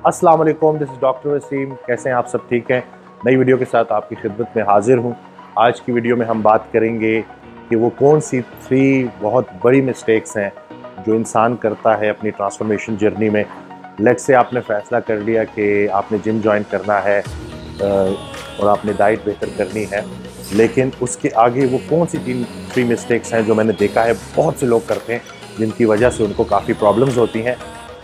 अस्सलाम वालेकुम, this is doctor Wasim. कैसे हैं आप सब? ठीक हैं। नई वीडियो के साथ आपकी खिदमत में हाजिर हूं। आज की वीडियो में हम बात करेंगे कि वो कौन सी 3 बहुत बड़ी मिस्टेक्स हैं जो इंसान करता है अपनी ट्रांसफॉर्मेशन जर्नी में। लेट्स से आपने फ़ैसला कर लिया कि आपने जिम जॉइन करना है और आपने डाइट बेहतर करनी है, लेकिन उसके आगे वो कौन सी 3 मिस्टेक्स हैं जो मैंने देखा है बहुत से लोग करते हैं, जिनकी वजह से उनको काफ़ी प्रॉब्लम्स होती हैं।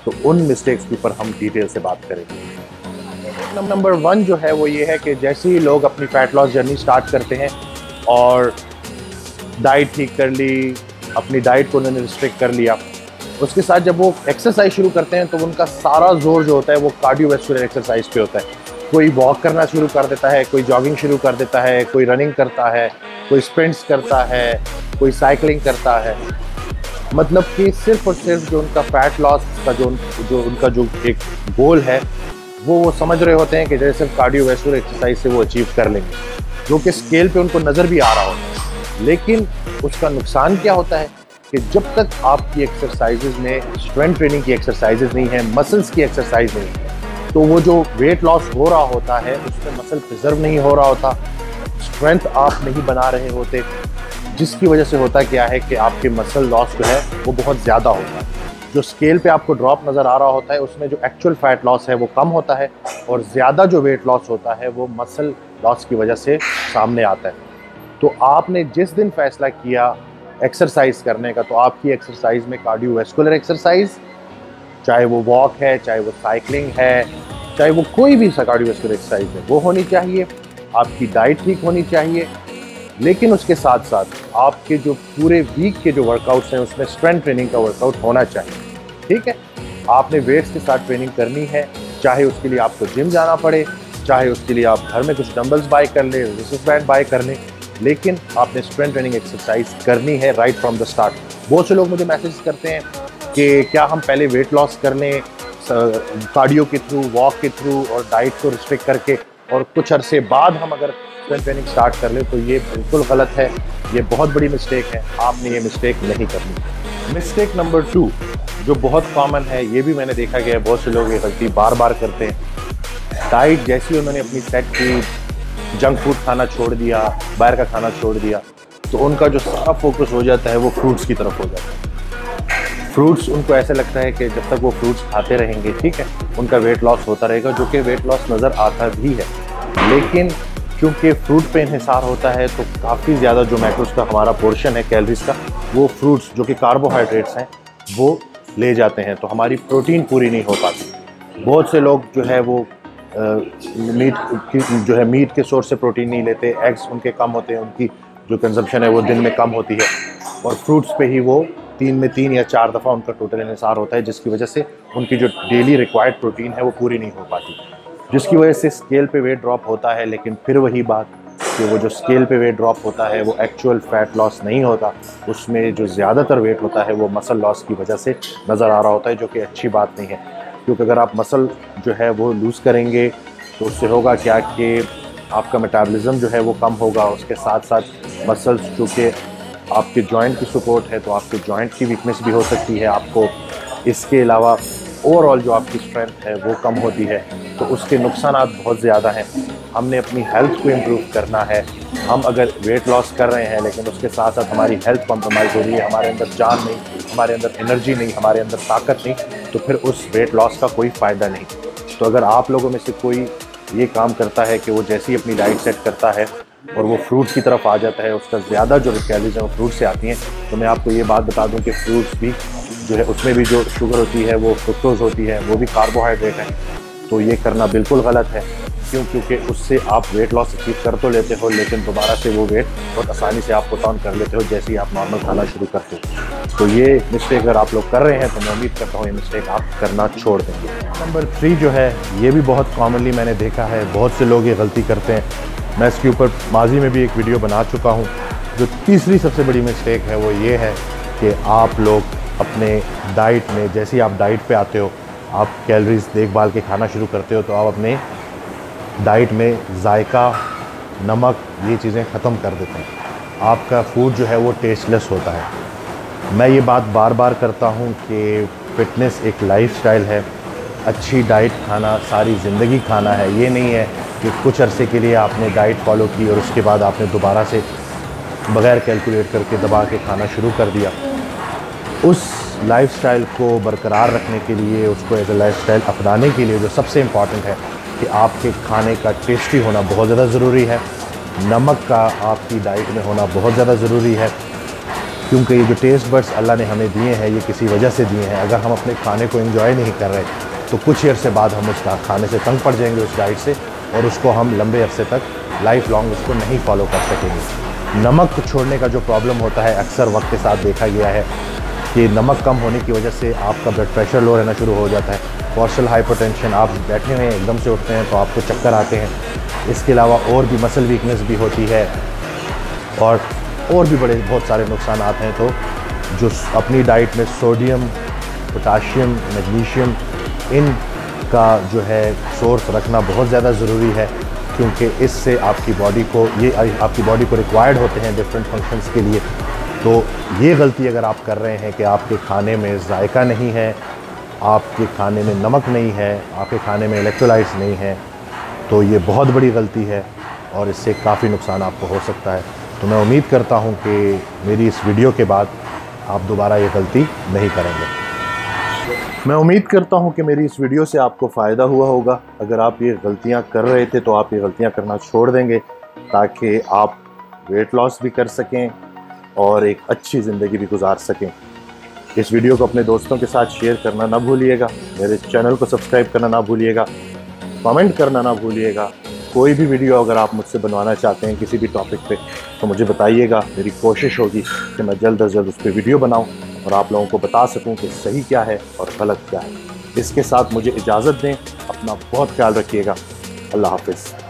तो उन मिस्टेक्स के ऊपर हम डिटेल से बात करेंगे। नंबर 1 जो है वो ये है कि जैसे ही लोग अपनी फ़ैट लॉस जर्नी स्टार्ट करते हैं और डाइट ठीक कर ली, अपनी डाइट को उन्होंने रिस्ट्रिक्ट कर लिया, उसके साथ जब वो एक्सरसाइज शुरू करते हैं तो उनका सारा जोर जो होता है वो कार्डियोवैस्कुलर एक्सरसाइज पे होता है। कोई वॉक करना शुरू कर देता है, कोई जॉगिंग शुरू कर देता है, कोई रनिंग करता है, कोई स्प्रिंट्स करता है, कोई साइकिलिंग करता है। मतलब कि सिर्फ और सिर्फ जो उनका फ़ैट लॉस का जो उनका जो एक गोल है वो समझ रहे होते हैं कि जैसे सिर्फ कार्डियोवैस्कुलर एक्सरसाइज से वो अचीव कर लेंगे, जो कि स्केल पे उनको नज़र भी आ रहा होता है। लेकिन उसका नुकसान क्या होता है कि जब तक आपकी एक्सरसाइजेज में स्ट्रेंथ ट्रेनिंग की एक्सरसाइजेज नहीं है, मसल्स की एक्सरसाइज नहीं है, तो वो जो वेट लॉस हो रहा होता है उसमें मसल प्रिजर्व नहीं हो रहा होता, स्ट्रेंथ आप नहीं बना रहे होते, जिसकी वजह से होता क्या है कि आपके मसल लॉस जो है वो बहुत ज़्यादा होता है। जो स्केल पे आपको ड्रॉप नज़र आ रहा होता है उसमें जो एक्चुअल फैट लॉस है वो कम होता है, और ज़्यादा जो वेट लॉस होता है वो मसल लॉस की वजह से सामने आता है। तो आपने जिस दिन फैसला किया एक्सरसाइज करने का, तो आपकी एक्सरसाइज में कार्डियोवैस्कुलर एक्सरसाइज, चाहे वो वॉक है, चाहे वो साइकिलिंग है, चाहे वो कोई भी कार्डियोवैस्कुलर एक्सरसाइज है, वो होनी चाहिए। आपकी डाइट ठीक होनी चाहिए, लेकिन उसके साथ साथ आपके जो पूरे वीक के जो वर्कआउट्स हैं उसमें स्ट्रेंथ ट्रेनिंग का वर्कआउट होना चाहिए। ठीक है, आपने वेट्स के साथ ट्रेनिंग करनी है, चाहे उसके लिए आपको जिम जाना पड़े, चाहे उसके लिए आप घर में कुछ डंबल्स बाय कर लें, रेजिस्टेंस बैंड बाय कर लें, लेकिन आपने स्ट्रेंथ ट्रेनिंग एक्सरसाइज करनी है राइट फ्रॉम द स्टार्ट। बहुत से लोग मुझे मैसेज करते हैं कि क्या हम पहले वेट लॉस कर लें कार्डियो के थ्रू, वॉक के थ्रू और डाइट को रिस्ट्रिक्ट करके, और कुछ अरसे बाद हम अगर स्ट्रेंथ ट्रेनिंग स्टार्ट कर ले, तो ये बिल्कुल गलत है। ये बहुत बड़ी मिस्टेक है, आपने ये मिस्टेक नहीं करनी। मिस्टेक नंबर 2 जो बहुत कॉमन है, ये भी मैंने देखा गया है, बहुत से लोग ये गलती बार बार करते हैं। डाइट जैसी उन्होंने अपनी सेट की, जंक फूड खाना छोड़ दिया, बाहर का खाना छोड़ दिया, तो उनका जो सारा फोकस हो जाता है वो फ्रूट्स की तरफ हो जाता है। फ्रूट्स, उनको ऐसा लगता है कि जब तक वो फ्रूट्स खाते रहेंगे, ठीक है, उनका वेट लॉस होता रहेगा, जो कि वेट लॉस नज़र आता भी है। लेकिन क्योंकि फ्रूट पे इन्हिसार होता है तो काफ़ी ज़्यादा जो मैक्रोस का हमारा पोर्शन है कैलोरीज का, वो फ्रूट्स जो कि कार्बोहाइड्रेट्स हैं वो ले जाते हैं, तो हमारी प्रोटीन पूरी नहीं हो पाती। बहुत से लोग जो है वो मीट के सोर्स से प्रोटीन नहीं लेते, एग्स उनके कम होते हैं, उनकी जो कंजम्पशन है वो दिन में कम होती है, और फ्रूट्स पे ही वो 3 में 3 या 4 दफ़ा उनका टोटल इन्हिसार होता है, जिसकी वजह से उनकी जो डेली रिक्वायर्ड प्रोटीन है वो पूरी नहीं हो पाती, जिसकी वजह से स्केल पे वेट ड्रॉप होता है। लेकिन फिर वही बात कि वो जो स्केल पे वेट ड्रॉप होता है वो एक्चुअल फैट लॉस नहीं होता, उसमें जो ज़्यादातर वेट होता है वो मसल लॉस की वजह से नज़र आ रहा होता है, जो कि अच्छी बात नहीं है। क्योंकि अगर आप मसल जो है वो लूज़ करेंगे तो उससे होगा क्या कि आपका मेटाबॉलिज्म जो है वो कम होगा, उसके साथ साथ मसल्स जो कि आपके जॉइंट की सपोर्ट है तो आपके जॉइंट की वीकनेस भी हो सकती है आपको। इसके अलावा ओवरऑल जो आपकी स्ट्रेंथ है वो कम होती है, तो उसके नुकसान बहुत ज़्यादा हैं। हमने अपनी हेल्थ को इम्प्रूव करना है। हम अगर वेट लॉस कर रहे हैं लेकिन उसके साथ साथ हमारी हेल्थ कॉम्प्रोमाइज़ हो रही है, हमारे अंदर जान नहीं, हमारे अंदर एनर्जी नहीं, हमारे अंदर ताकत नहीं, तो फिर उस वेट लॉस का कोई फ़ायदा नहीं। तो अगर आप लोगों में से कोई ये काम करता है कि वो जैसे ही अपनी डाइट सेट करता है और वो फ्रूट्स की तरफ आ जाता है, उसका ज़्यादा जो कैलोरीज हैं वो फ्रूट से आती हैं, तो मैं आपको ये बात बता दूं कि फ्रूट्स भी जो है उसमें भी जो शुगर होती है वो फ्रुक्टोज होती है, वो भी कार्बोहाइड्रेट है। तो ये करना बिल्कुल गलत है। क्योंकि उससे आप वेट लॉस अचीव कर तो लेते हो, लेकिन दोबारा से वो वेट बहुत आसानी से आप पुट ऑन कर लेते हो जैसे ही आप नॉर्मल खाना शुरू करते हो। तो ये मिस्टेक अगर आप लोग कर रहे हैं तो मैं उम्मीद करता हूँ ये मिस्टेक आप करना छोड़ देंगे। नंबर 3 जो है ये भी बहुत कॉमनली मैंने देखा है, बहुत से लोग ये गलती करते हैं। मैं इसके ऊपर माजी में भी एक वीडियो बना चुका हूँ। जो तीसरी सबसे बड़ी मिस्टेक है वो ये है कि आप लोग अपने डाइट में, जैसे ही आप डाइट पे आते हो, आप कैलोरीज देखभाल के खाना शुरू करते हो, तो आप अपने डाइट में जायका, नमक, ये चीज़ें ख़त्म कर देते हैं। आपका फूड जो है वो टेस्टलेस होता है। मैं ये बात बार बार करता हूँ कि फ़िटनेस एक लाइफ़स्टाइल है, अच्छी डाइट खाना सारी ज़िंदगी खाना है। ये नहीं है कि कुछ अरसे के लिए आपने डाइट फॉलो की और उसके बाद आपने दोबारा से बग़ैर कैलकुलेट करके दबा के खाना शुरू कर दिया। उस लाइफ़स्टाइल को बरकरार रखने के लिए, उसको एज ए लाइफ़स्टाइल अपनाने के लिए जो सबसे इम्पॉर्टेंट है कि आपके खाने का टेस्टी होना बहुत ज़्यादा ज़रूरी है। नमक का आपकी डाइट में होना बहुत ज़्यादा ज़रूरी है, क्योंकि ये जो टेस्ट बड्स अल्लाह ने हमें दिए हैं ये किसी वजह से दिए हैं। अगर हम अपने खाने को एंजॉय नहीं कर रहे तो कुछ अरसे बाद हम उसका खाने से तंग पड़ जाएंगे उस डाइट से, और उसको हम लंबे अरसे तक लाइफ लॉन्ग उसको नहीं फॉलो कर सकेंगे। नमक छोड़ने का जो प्रॉब्लम होता है अक्सर वक्त के साथ देखा गया है कि नमक कम होने की वजह से आपका ब्लड प्रेशर लो रहना शुरू हो जाता है। पोस्टल हाइपरटेंशन, आप बैठे हुए हैं एकदम से उठते हैं तो आपको चक्कर आते हैं। इसके अलावा और भी मसल वीकनेस भी होती है और भी बहुत सारे नुकसान हैं। तो जो अपनी डाइट में सोडियम, पोटाशियम, मैग्नीशियम इन का जो है सोर्स रखना बहुत ज़्यादा ज़रूरी है, क्योंकि इससे आपकी बॉडी को आपकी बॉडी को रिक्वायर्ड होते हैं डिफरेंट फंक्शंस के लिए। तो ये गलती अगर आप कर रहे हैं कि आपके खाने में जायका नहीं है, आपके खाने में नमक नहीं है, आपके खाने में इलेक्ट्रोलाइट्स नहीं है, तो ये बहुत बड़ी गलती है और इससे काफ़ी नुकसान आपको हो सकता है। तो मैं उम्मीद करता हूँ कि मेरी इस वीडियो के बाद आप दोबारा ये गलती नहीं करेंगे। मैं उम्मीद करता हूँ कि मेरी इस वीडियो से आपको फ़ायदा हुआ होगा। अगर आप ये गलतियाँ कर रहे थे तो आप ये गलतियाँ करना छोड़ देंगे, ताकि आप वेट लॉस भी कर सकें और एक अच्छी ज़िंदगी भी गुजार सकें। इस वीडियो को अपने दोस्तों के साथ शेयर करना ना भूलिएगा। मेरे चैनल को सब्सक्राइब करना ना भूलिएगा। कमेंट करना ना भूलिएगा। कोई भी वीडियो अगर आप मुझसे बनवाना चाहते हैं किसी भी टॉपिक पे तो मुझे बताइएगा। मेरी कोशिश होगी कि मैं जल्द अज जल्द उस पर वीडियो बनाऊं और आप लोगों को बता सकूं कि सही क्या है और गलत क्या है। इसके साथ मुझे इजाज़त दें। अपना बहुत ख्याल रखिएगा। अल्लाह हाफ़िज़।